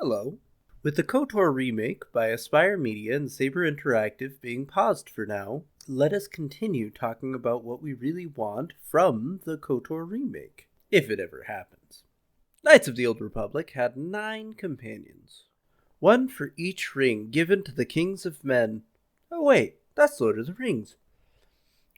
Hello. With the Kotor Remake by Aspire Media and Saber Interactive being paused for now, let us continue talking about what we really want from the Kotor Remake, if it ever happens. Knights of the Old Republic had 9 companions, one for each ring given to the kings of men. Oh wait, that's Lord of the Rings.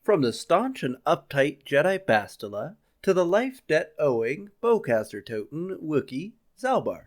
From the staunch and uptight Jedi Bastila to the life-debt-owing, bowcaster-toting Wookiee Zalbar.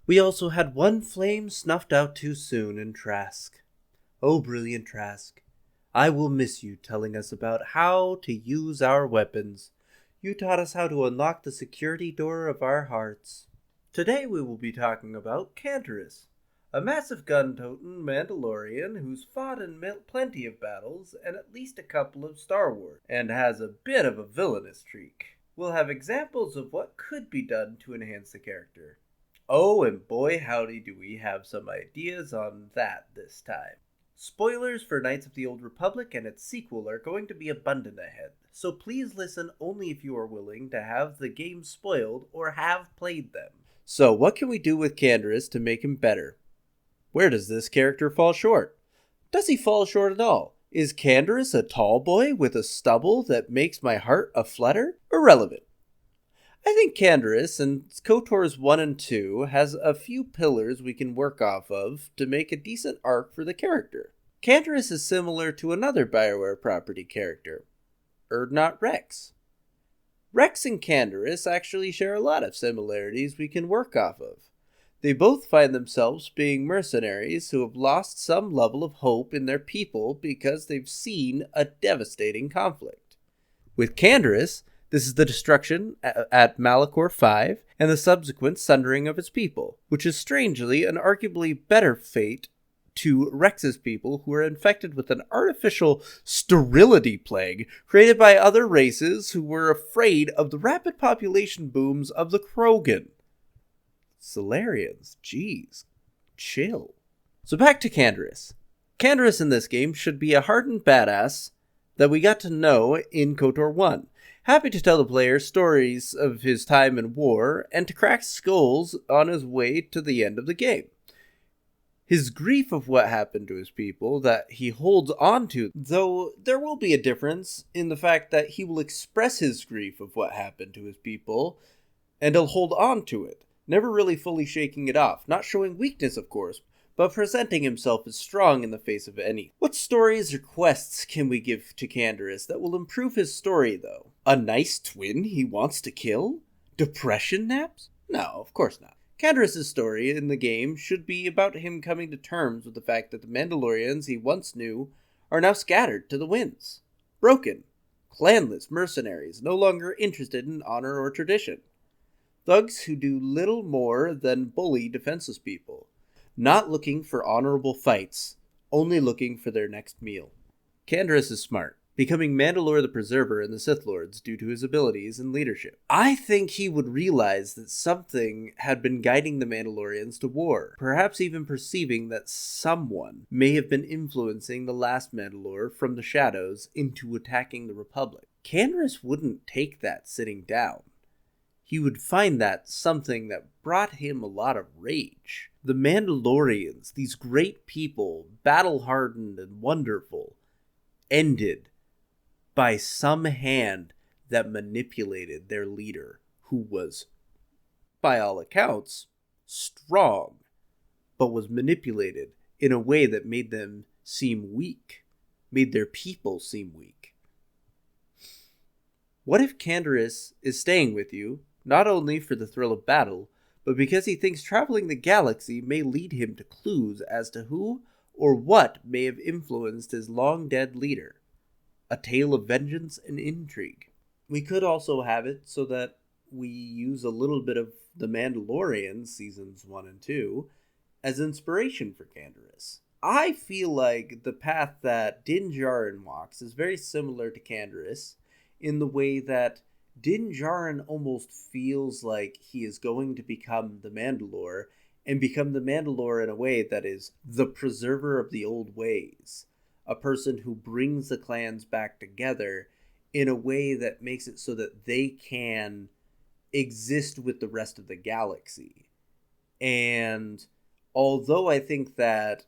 We also had one flame snuffed out too soon in Trask. Oh, brilliant Trask, I will miss you telling us about how to use our weapons. You taught us how to unlock the security door of our hearts. Today we will be talking about Canderous, a massive gun-toting Mandalorian who's fought in plenty of battles and at least a couple of Star Wars, and has a bit of a villainous streak. We'll have examples of what could be done to enhance the character. Oh, and boy howdy do we have some ideas on that this time. Spoilers for Knights of the Old Republic and its sequel are going to be abundant ahead, so please listen only if you are willing to have the game spoiled or have played them. So what can we do with Canderous to make him better? Where does this character fall short? Does he fall short at all? Is Canderous a tall boy with a stubble that makes my heart a-flutter? Irrelevant. I think Canderous and KOTOR's 1 and 2 has a few pillars we can work off of to make a decent arc for the character. Canderous is similar to another BioWare property character, Urdnot Rex. Rex and Canderous actually share a lot of similarities we can work off of. They both find themselves being mercenaries who have lost some level of hope in their people because they've seen a devastating conflict. With Canderous, this is the destruction at Malachor 5 and the subsequent sundering of its people, which is strangely an arguably better fate to Rex's people who are infected with an artificial sterility plague created by other races who were afraid of the rapid population booms of the Krogan. Salarians, geez, chill. So back to Canderous. Canderous in this game should be a hardened badass that we got to know in KOTOR 1. Happy to tell the player stories of his time in war and to crack skulls on his way to the end of the game. His grief of what happened to his people that he holds on to, though there will be a difference in the fact that he will express his grief of what happened to his people and he'll hold on to it, never really fully shaking it off, not showing weakness of course, but presenting himself as strong in the face of any. What stories or quests can we give to Canderous that will improve his story, though? A nice twin he wants to kill? Depression naps? No, of course not. Canderous' story in the game should be about him coming to terms with the fact that the Mandalorians he once knew are now scattered to the winds. Broken. Clanless mercenaries, no longer interested in honor or tradition. Thugs who do little more than bully defenseless people. Not looking for honorable fights, only looking for their next meal. Canderous is smart, becoming Mandalore the Preserver in the Sith Lords due to his abilities and leadership. I think he would realize that something had been guiding the Mandalorians to war, perhaps even perceiving that someone may have been influencing the last Mandalore from the shadows into attacking the Republic. Canderous wouldn't take that sitting down. He would find that something that brought him a lot of rage. The Mandalorians, these great people, battle-hardened and wonderful, ended by some hand that manipulated their leader, who was, by all accounts, strong, but was manipulated in a way that made them seem weak, made their people seem weak. What if Canderous is staying with you, not only for the thrill of battle, but because he thinks traveling the galaxy may lead him to clues as to who or what may have influenced his long-dead leader? A tale of vengeance and intrigue. We could also have it so that we use a little bit of The Mandalorian seasons 1 and 2 as inspiration for Canderous. I feel like the path that Din Djarin walks is very similar to Canderous in the way that Din Djarin almost feels like he is going to become the Mandalore and become the Mandalore in a way that is the preserver of the old ways. A person who brings the clans back together in a way that makes it so that they can exist with the rest of the galaxy. And although I think that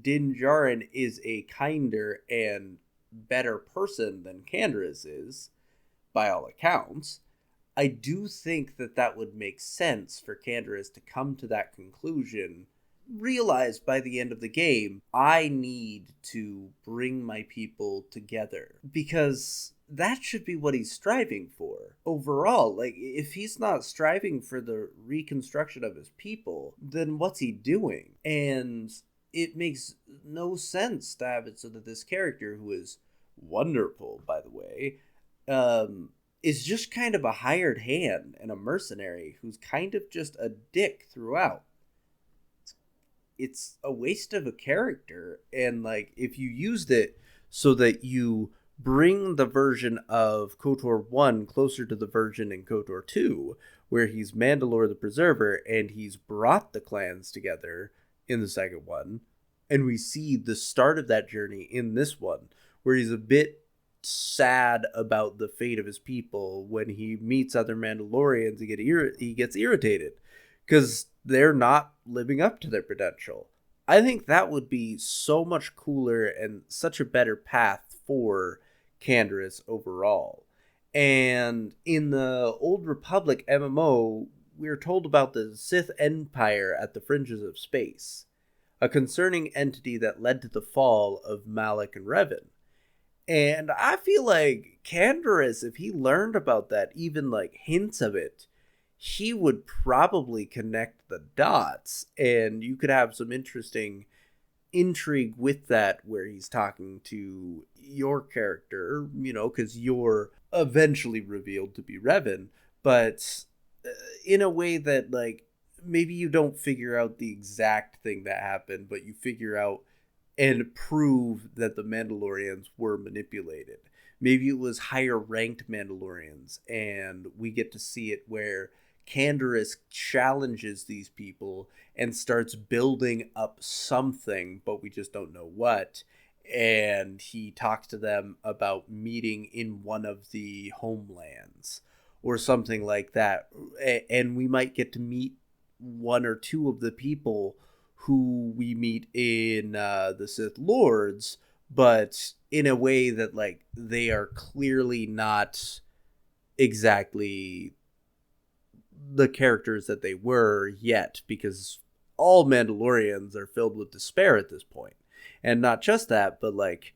Din Djarin is a kinder and better person than Canderous is, by all accounts, I do think that that would make sense for Canderous to come to that conclusion, realize by the end of the game, I need to bring my people together. Because that should be what he's striving for overall. Like, if he's not striving for the reconstruction of his people, then what's he doing? And it makes no sense to have it so that this character, who is wonderful, by the way, is just kind of a hired hand and a mercenary who's kind of just a dick throughout. It's a waste of a character. And like, if you used it so that you bring the version of Kotor 1 closer to the version in Kotor 2, where he's Mandalore the Preserver and he's brought the clans together in the second one, and we see the start of that journey in this one, where he's a bit sad about the fate of his people. When he meets other Mandalorians, he gets irritated because they're not living up to their potential. I think that would be so much cooler and such a better path for Canderous overall. And in the Old Republic MMO, we're told about the Sith Empire at the fringes of space, a concerning entity that led to the fall of Malak and Revan. And I feel like Canderous, if he learned about that, even like hints of it, he would probably connect the dots, and you could have some interesting intrigue with that, where he's talking to your character, because you're eventually revealed to be Revan, but in a way that, like, maybe you don't figure out the exact thing that happened, but you figure out and prove that the Mandalorians were manipulated. Maybe it was higher ranked Mandalorians, and we get to see it where Canderous challenges these people and starts building up something, but we just don't know what. And he talks to them about meeting in one of the homelands or something like that. And we might get to meet one or two of the people who we meet in the Sith Lords, but in a way that, like, they are clearly not exactly the characters that they were yet, because all Mandalorians are filled with despair at this point. And not just that, but like,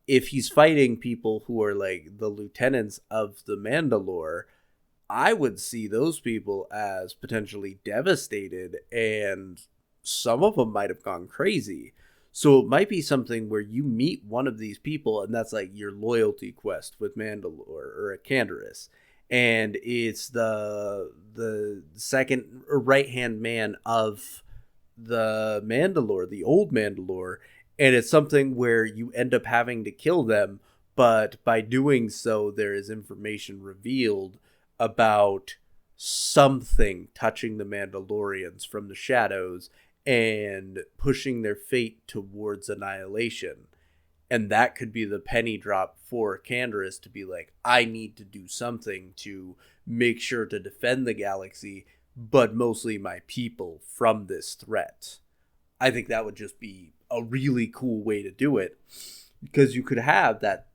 if he's fighting people who are like the lieutenants of the Mandalore, I would see those people as potentially devastated, and some of them might have gone crazy. So it might be something where you meet one of these people, and that's like your loyalty quest with Mandalore or a Canderous. And it's the second or right hand man of the Mandalore, the old Mandalore, and it's something where you end up having to kill them, but by doing so, there is information revealed about something touching the Mandalorians from the shadows and pushing their fate towards annihilation. And that could be the penny drop for Canderous to be like, I need to do something to make sure to defend the galaxy, but mostly my people, from this threat. I think that would just be a really cool way to do it, because you could have that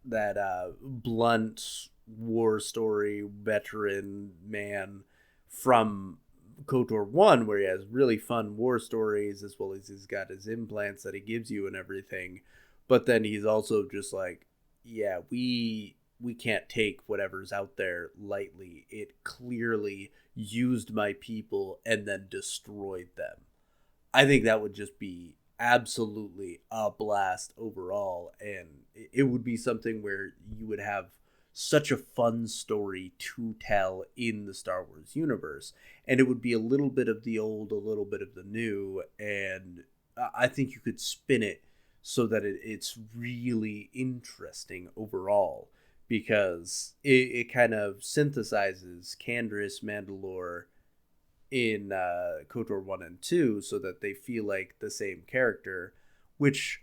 blunt war story veteran man from Kotor 1, where he has really fun war stories, as well as he's got his implants that he gives you and everything. But then he's also just like, yeah, we can't take whatever's out there lightly. It clearly used my people and then destroyed them. I think that would just be absolutely a blast overall, and it would be something where you would have such a fun story to tell in the Star Wars universe, and it would be a little bit of the old, a little bit of the new, and I think you could spin it so that it's really interesting overall, because it kind of synthesizes Canderous, Mandalore in Kotor 1 and 2 so that they feel like the same character, which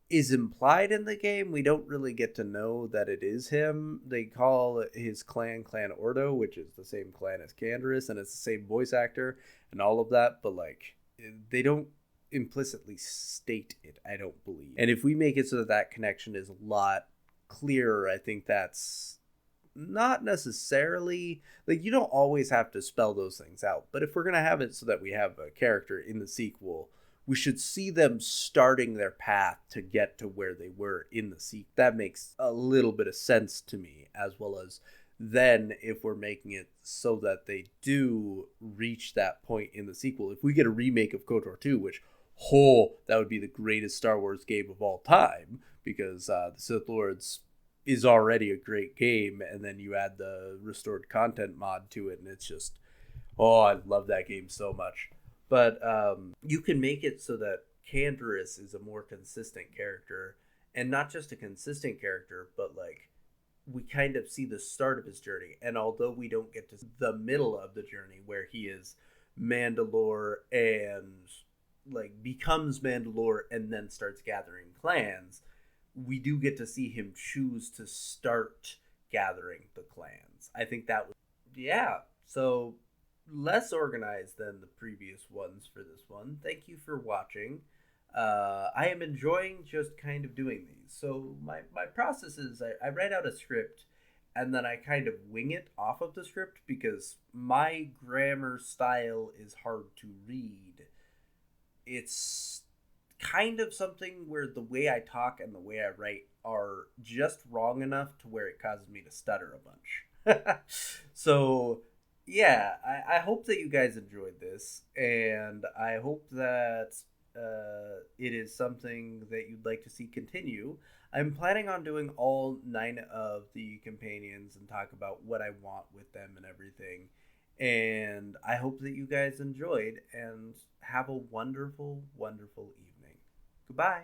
is implied in the game. We don't really get to know that it is him. They call his Clan Ordo, which is the same clan as Canderous, and it's the same voice actor and all of that, but like, they don't implicitly state it, I don't believe. And if we make it so that that connection is a lot clearer, I think that's not necessarily, like, you don't always have to spell those things out, but if we're going to have it so that we have a character in the sequel, we should see them starting their path to get to where they were in the sequel. That makes a little bit of sense to me, as well as then if we're making it so that they do reach that point in the sequel. If we get a remake of KOTOR 2, which, that would be the greatest Star Wars game of all time, because the Sith Lords is already a great game, and then you add the restored content mod to it, and it's just, I love that game so much. But you can make it so that Canderous is a more consistent character, and not just a consistent character, but like we kind of see the start of his journey. And although we don't get to the middle of the journey where he is Mandalore and like becomes Mandalore and then starts gathering clans, we do get to see him choose to start gathering the clans. I think that was, yeah. So less organized than the previous ones for this one. Thank you for watching. I am enjoying just kind of doing these. So my process is I write out a script and then I kind of wing it off of the script because my grammar style is hard to read. It's kind of something where the way I talk and the way I write are just wrong enough to where it causes me to stutter a bunch. So yeah, I hope that you guys enjoyed this, and I hope that it is something that you'd like to see continue. I'm planning on doing all 9 of the companions and talk about what I want with them and everything. And I hope that you guys enjoyed and have a wonderful, wonderful evening. Goodbye.